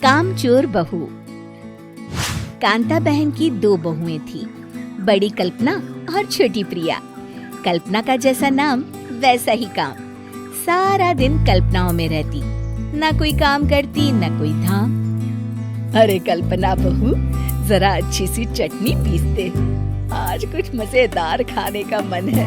कामचोर बहू। कांता बहन की दो बहुएं थी, बड़ी कल्पना और छोटी प्रिया। कल्पना का जैसा नाम वैसा ही काम। सारा दिन कल्पनाओं में रहती, ना कोई काम करती ना कोई धाम। अरे कल्पना बहू, जरा अच्छी सी चटनी पीस दे, आज कुछ मजेदार खाने का मन है।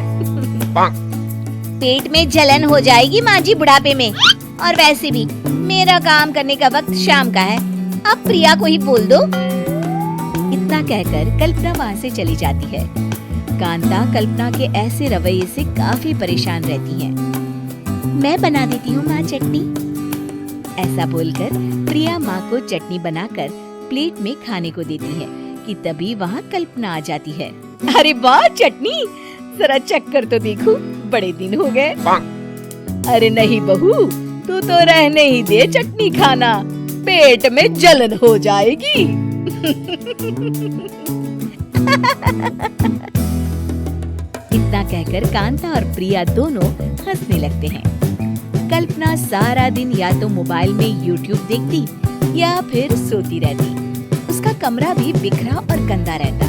पेट में जलन हो जाएगी माँ जी बुढ़ापे में, और वैसे भी मेरा काम करने का वक्त शाम का है, अब प्रिया को ही बोल दो। इतना कहकर कल्पना वहाँ से चली जाती है। कांता कल्पना के ऐसे रवैये से काफी परेशान रहती है। मैं बना देती हूँ माँ चटनी, ऐसा बोलकर प्रिया माँ को चटनी बनाकर प्लेट में खाने को देती है कि तभी वहाँ कल्पना आ जाती है। अरे वाह चटनी, जरा चख कर तो देखो, बड़े दिन हो गए। अरे नहीं बहू, तू तो रहने ही दे चटनी खाना, पेट में जलन हो जाएगी। इतना कहकर कांता और प्रिया दोनों हंसने लगते हैं। कल्पना सारा दिन या तो मोबाइल में यूट्यूब देखती या फिर सोती रहती। उसका कमरा भी बिखरा और गंदा रहता।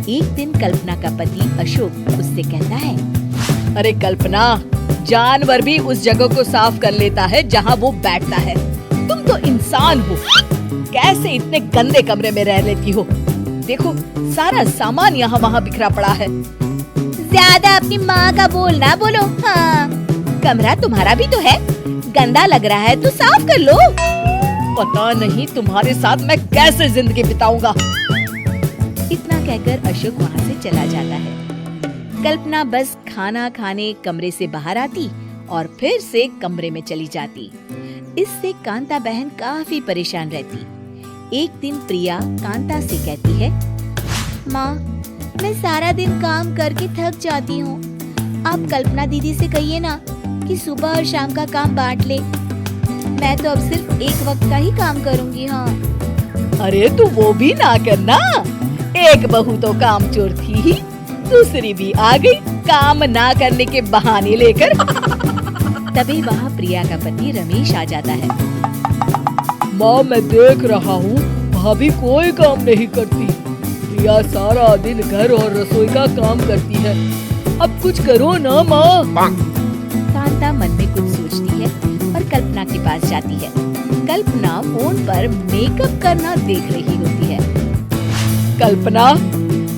एक दिन कल्पना का पति अशोक उससे कहता है, अरे कल्पना, जानवर भी उस जगह को साफ कर लेता है जहाँ वो बैठता है, तुम तो इंसान हो, कैसे इतने गंदे कमरे में रह लेती हो? देखो सारा सामान यहाँ वहाँ बिखरा पड़ा है। ज्यादा अपनी माँ का बोल ना बोलो। हाँ, कमरा तुम्हारा भी तो है, गंदा लग रहा है तो साफ कर लो। पता नहीं तुम्हारे साथ मैं कैसे जिंदगी बिताऊंगा। इतना कहकर अशोक वहाँ से चला जाता है। कल्पना बस खाना खाने कमरे से बाहर आती और फिर से कमरे में चली जाती। इससे कांता बहन काफी परेशान रहती। एक दिन प्रिया कांता से कहती है, माँ, मैं सारा दिन काम करके थक जाती हूँ, आप कल्पना दीदी से कहिए ना कि सुबह और शाम का काम बांट ले। मैं तो अब सिर्फ एक वक्त का ही काम करूँगी। हाँ। अरे तू वो भी ना करना, एक बहू तो कामचोर थी ही, दूसरी भी आ गई काम ना करने के बहाने लेकर। तभी वहाँ प्रिया का पति रमेश आ जाता है। माँ, मैं देख रहा हूँ भाभी कोई काम नहीं करती, प्रिया सारा दिन घर और रसोई का काम करती है, अब कुछ करो ना माँ। कांता मन में कुछ सोचती है और कल्पना के पास जाती है। कल्पना फोन पर मेकअप करना देख रही होती है। कल्पना,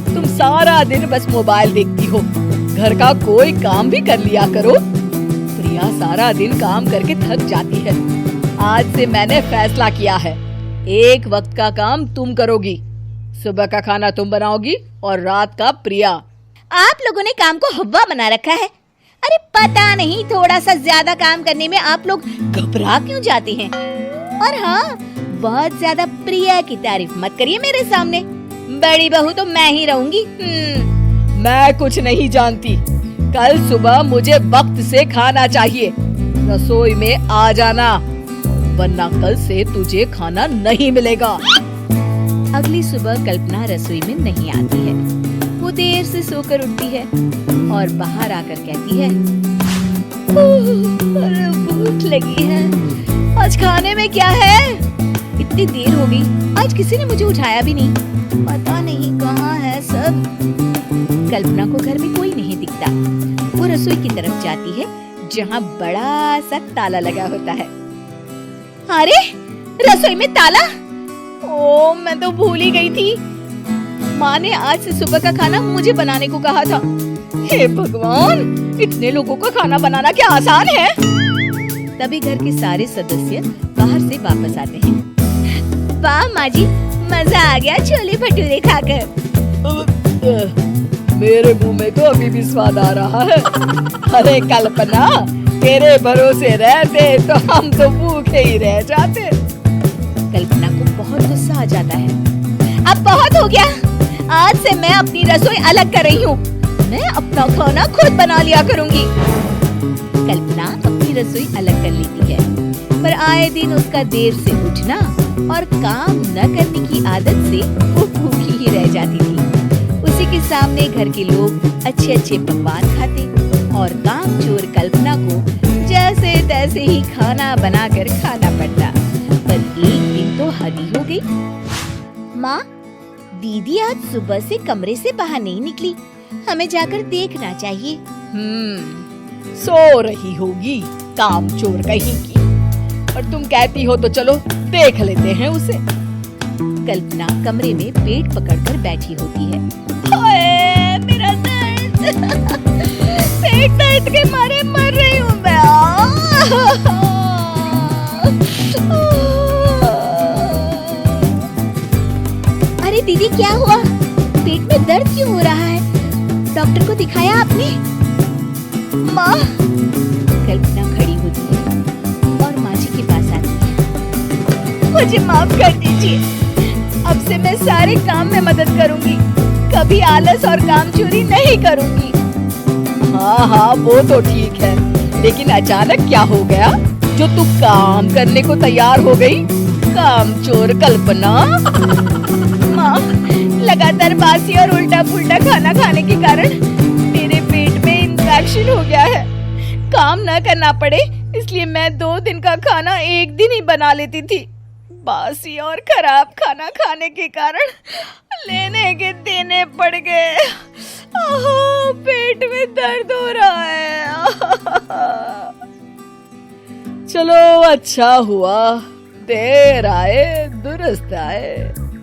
तुम सारा दिन बस मोबाइल देखती हो, घर का कोई काम भी कर लिया करो। प्रिया सारा दिन काम करके थक जाती है। आज से मैंने फैसला किया है, एक वक्त का काम तुम करोगी, सुबह का खाना तुम बनाओगी और रात का प्रिया। आप लोगों ने काम को हव्वा बना रखा है। अरे पता नहीं थोड़ा सा ज्यादा काम करने में आप लोग घबरा क्यों जाते हैं। और हाँ, बहुत ज्यादा प्रिया की तारीफ मत करिए मेरे सामने, बड़ी बहू तो मैं ही रहूंगी। मैं कुछ नहीं जानती, कल सुबह मुझे वक्त से खाना चाहिए, रसोई में आ जाना, वरना कल से तुझे खाना नहीं मिलेगा। अगली सुबह कल्पना रसोई में नहीं आती है। वो देर से सोकर उठती है और बाहर आकर कहती है, अरे भूख लगी है, आज खाने में क्या है? इतनी देर हो गई, आज किसी ने मुझे उठाया भी नहीं, पता नहीं कहाँ है सब। कल्पना को घर में कोई नहीं दिखता। वो रसोई की तरफ जाती है जहाँ बड़ा सा ताला लगा होता है। अरे रसोई में ताला? ओ, मैं तो भूल ही गई थी। माँ ने आज से सुबह का खाना मुझे बनाने को कहा था। हे भगवान, इतने लोगों का खाना बनाना क्या आसान है? तभी घर के सारे सदस्य बाहर से वापस आते हैं। वाह माँ जी, मजा आ गया छोले भटूरे खाकर। मेरे मुंह में तो अभी भी स्वाद आ रहा है। अरे कल्पना, तेरे भरोसे रहते तो हम तो भूखे ही रह जाते। कल्पना को बहुत गुस्सा आ जाता है। अब बहुत हो गया, आज से मैं अपनी रसोई अलग कर रही हूँ, मैं अपना खाना खुद बना लिया करूँगी। कल्पना अपनी रसोई अलग कर लेती है, पर आए दिन उसका देर से उठना और काम न करने की आदत से वो भूखी ही रह जाती थी। उसी के सामने घर के लोग अच्छे अच्छे पकवान खाते और कामचोर कल्पना को जैसे तैसे ही खाना बनाकर खाना पड़ता। पर एक दिन तो हर माँ, दीदी आज सुबह से कमरे से बाहर नहीं निकली, हमें जाकर देखना चाहिए। सो रही होगी कामचोर कहीं की। और तुम कहती हो तो चलो देख लेते हैं उसे। कल्पना कमरे में पेट पकड़कर बैठी होती है। ओए, मेरा दर्द पेट दर्द के मारे मर रही हूँ मैं। अरे दीदी, क्या हुआ? पेट में दर्द क्यों हो रहा है? डॉक्टर को दिखाया आपने? माँ, कल्पना खड़ी होती है और माँ जी के पास आती है। मुझे माफ कर दीजिए, अब से मैं सारे काम में मदद करूंगी, कभी आलस और काम चोरी नहीं करूंगी। हाँ वो तो ठीक है, लेकिन अचानक क्या हो गया जो तू काम करने को तैयार हो गई? कामचोर कल्पना। माँ, लगातार बासी और उल्टा पुल्टा खाना खाने के कारण मेरे पेट में इन्फेक्शन हो गया है। काम न करना पड़े इसलिए मैं 2 दिन का खाना एक दिन ही बना लेती थी। बासी और खराब खाना खाने के कारण लेने के देने पड़ गए। पेट में दर्द हो रहा है। चलो अच्छा हुआ, देर आए दुरुस्त आए।